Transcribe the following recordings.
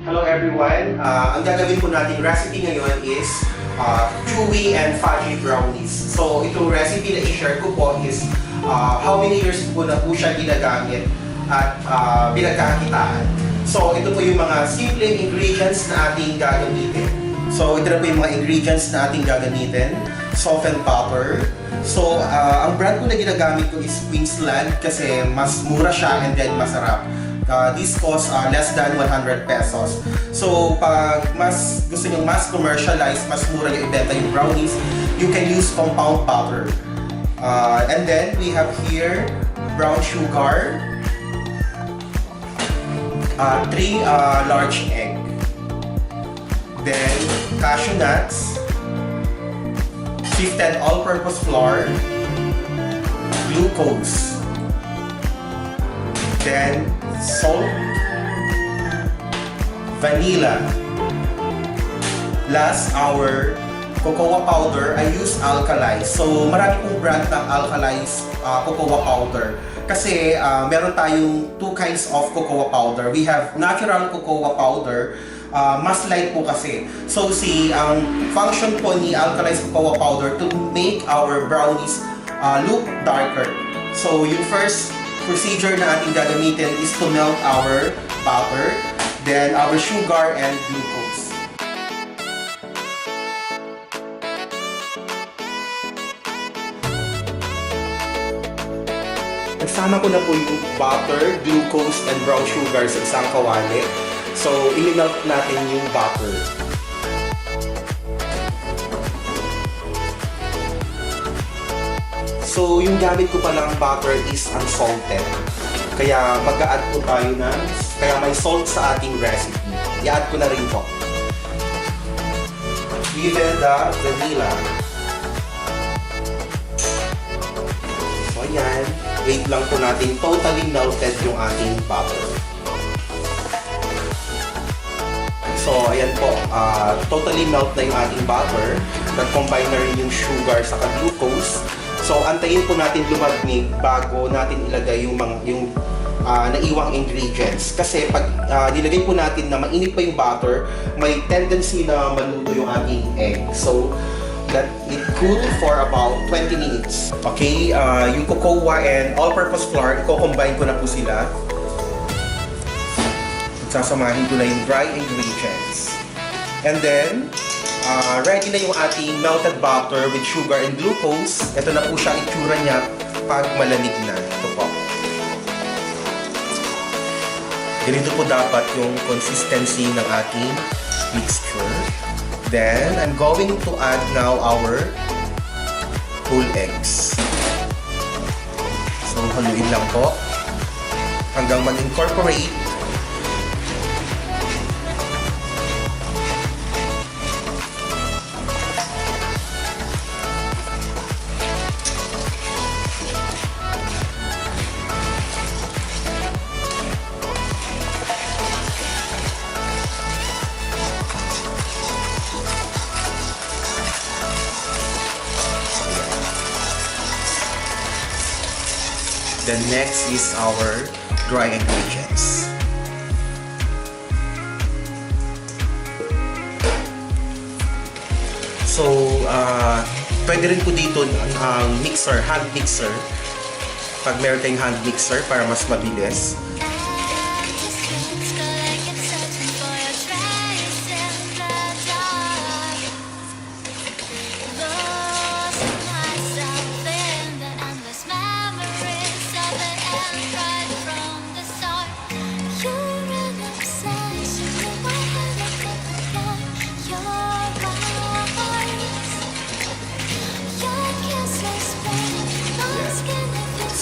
Hello everyone! Ang gagawin po nating recipe ngayon is chewy and fudgy brownies. So itong recipe na i-share ko po is how many years po na po siya ginagamit at pinagkakakitaan. So ito po yung mga simple ingredients na ating gagamitin. So ito na po yung mga ingredients na ating gagamitin. Softened butter. So ang brand ko na ginagamit ko is Queensland kasi mas mura siya and then masarap. This costs less than 100 pesos. So, pag mas gusto nyo mas commercialize, mas mura yung ibenta yung brownies, you can use compound butter. And then, we have here brown sugar, 3 large egg, then cashew nuts, sifted all-purpose flour, glucose, then salt, vanilla. Last, our cocoa powder. I use alkalized. So, marami pong brand ng alkalized cocoa powder. Kasi meron tayong two kinds of cocoa powder. We have natural cocoa powder. Mas light po kasi. So, ang function po ni alkalized cocoa powder to make our brownies look darker. So, yung first procedure na ating gagamitin is to melt our butter, then our sugar and glucose. Nagsama ko na po yung butter, glucose, and brown sugar sa isang kawali. So, i-melt natin yung butter. So, yung gamit ko palang butter is unsalted. Kaya mag-a-add po tayo kaya may salt sa ating recipe. I-add ko na rin po. Even the vanilla. So, ayan. Wait lang po natin totally melted yung ating butter. So, ayan po. Totally melt na yung ating butter. Nag-combine na rin yung sugar sa glucose. So, antayin po natin lumagnig bago natin ilagay yung naiwang ingredients. Kasi pag nilagay po natin na mainit pa yung butter, may tendency na maluto yung ating egg. So, let it cool for about 20 minutes. Okay, yung cocoa and all-purpose flour, i-combine ko na po sila. Sasamahin ko na yung dry ingredients. And then, ready na yung ating melted butter with sugar and glucose. Ito na po siya itsura niya pag malamig na. Ito po. Ganito po dapat yung consistency ng ating mixture. Then, I'm going to add now our whole eggs. So, haluin lang po hanggang mag-incorporate. Then next is our dry ingredients. So, pwede rin po dito ang mixer, hand mixer. Pag meron kayong hand mixer para mas mabilis.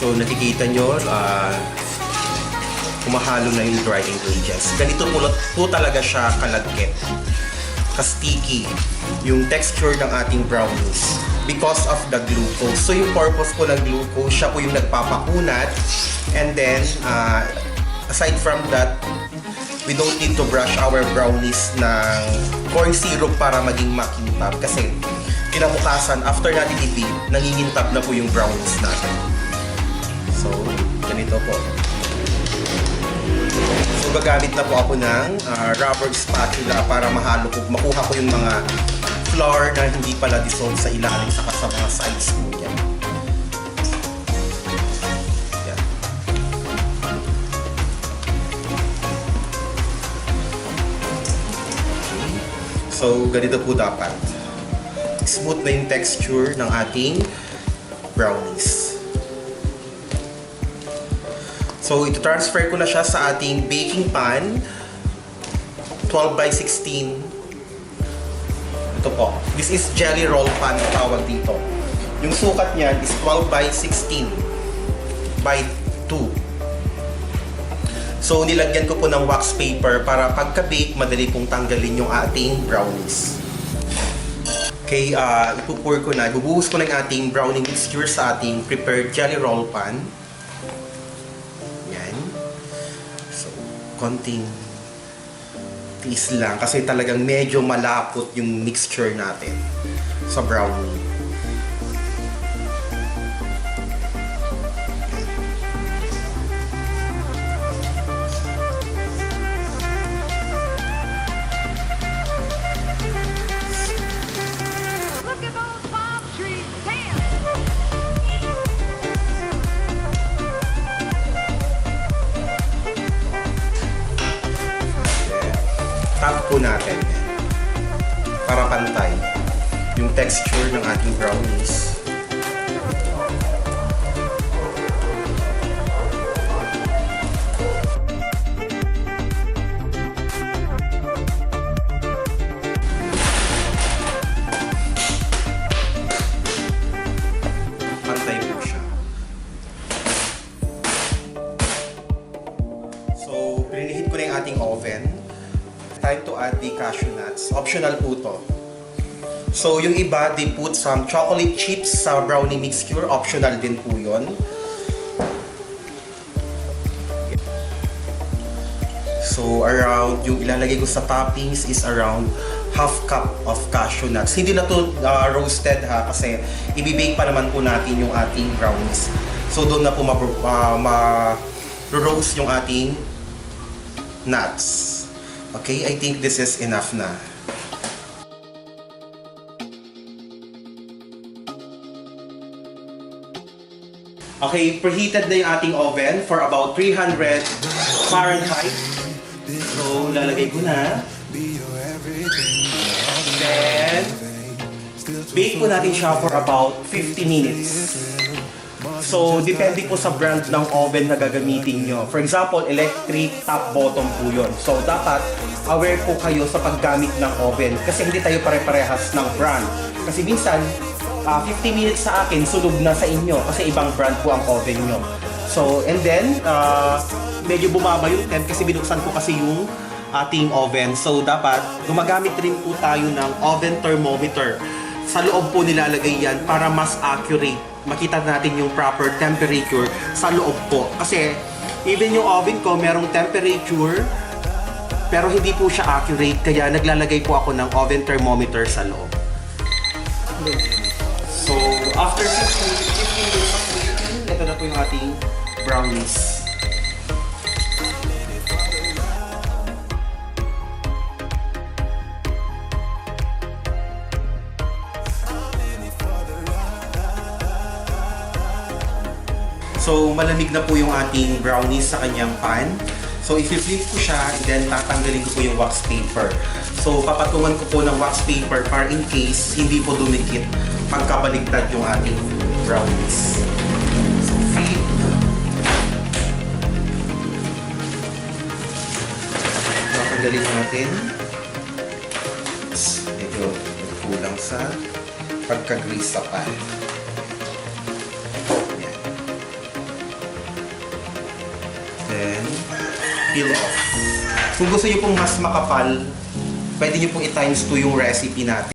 So, nakikita nyo, kumahalo na yung dry ingredients. Ganito po talaga siya kalagkit. Ka-sticky yung texture ng ating brownies because of the glucose. So, yung purpose po ng glucose, siya po yung nagpapakunat. And then, aside from that, we don't need to brush our brownies ng corn syrup para maging makintab. Kasi, kinabukasan, after natin i-beat, nangingintab na po yung brownies natin. So, ganito po. So, gagamit na po ako ng rubber spatula para makuha ko yung mga flour na hindi pala dissolve sa ilalim saka sa mga sides po yan. Yan. Okay. So, ganito po dapat. Smooth na yung texture ng ating brownies. So, ito transfer ko na siya sa ating baking pan. 12 by 16. Ito po. This is jelly roll pan tawag dito. Yung sukat niyan is 12 by 16 by 2. So, nilagyan ko po ng wax paper para pagka-bake, madali pong tanggalin yung ating brownies. Okay, ipupour ko na. Ibubuhos ko na yung ating brownie mixture sa ating prepared jelly roll pan. Konting tiis lang kasi talagang medyo malapot yung mixture natin sa brownie. Tap po natin para pantay yung texture ng ating brownies. Pantay po siya. So, pinihit ko na yung ating oven. Time to add the cashew nuts. Optional po to. So, yung iba, they put some chocolate chips sa brownie mixture. Optional din po yun. So, around, yung ilalagay ko sa toppings is around half cup of cashew nuts. Hindi na to roasted ha, kasi ibibake pa naman po natin yung ating brownies. So, doon na po ma-roast yung ating nuts. Okay, I think this is enough na. Okay, preheated na yung ating oven for about 300 Fahrenheit. So, lalagay ko na. Then, bake po natin siya for about 50 minutes. So, depende po sa brand ng oven na gagamitin nyo. For example, electric top bottom po yun. So, dapat aware po kayo sa paggamit ng oven kasi hindi tayo pare-parehas ng brand. Kasi minsan, 50 minutes sa akin, sunog na sa inyo kasi ibang brand po ang oven nyo. So, and then, medyo bumaba yung temp kasi binuksan ko kasi yung ating oven. So, dapat gumagamit rin po tayo ng oven thermometer. Sa loob po nilalagay yan para mas accurate. Makita natin yung proper temperature sa loob po. Kasi even yung oven ko merong temperature pero hindi po siya accurate. Kaya naglalagay po ako ng oven thermometer sa loob. So, after 15 minutes of waiting, ito na po yung ating brownies. So, malamig na po yung ating brownies sa kanyang pan. So, i-flip ko siya, then tatanggalin ko po yung wax paper. So, papatungan ko po ng wax paper para in case hindi po dumikit pagkabaligtad yung ating brownies. So, flip. Tatanggalin natin. Medyo kulang sa pagka-grease sa pan. Then, peel off. Kung gusto nyo pong mas makapal, pwede nyo pong i-times 2 yung recipe natin.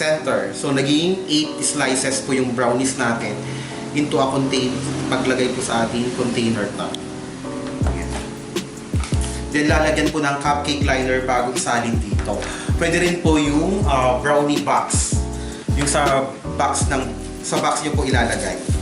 center. So, naging 8 slices po yung brownies natin into a paglagay po sa ating container na. Then, lalagyan po ng cupcake liner bago isalin dito. Pwede rin po yung brownie box. Yung sa box nyo po ilalagay.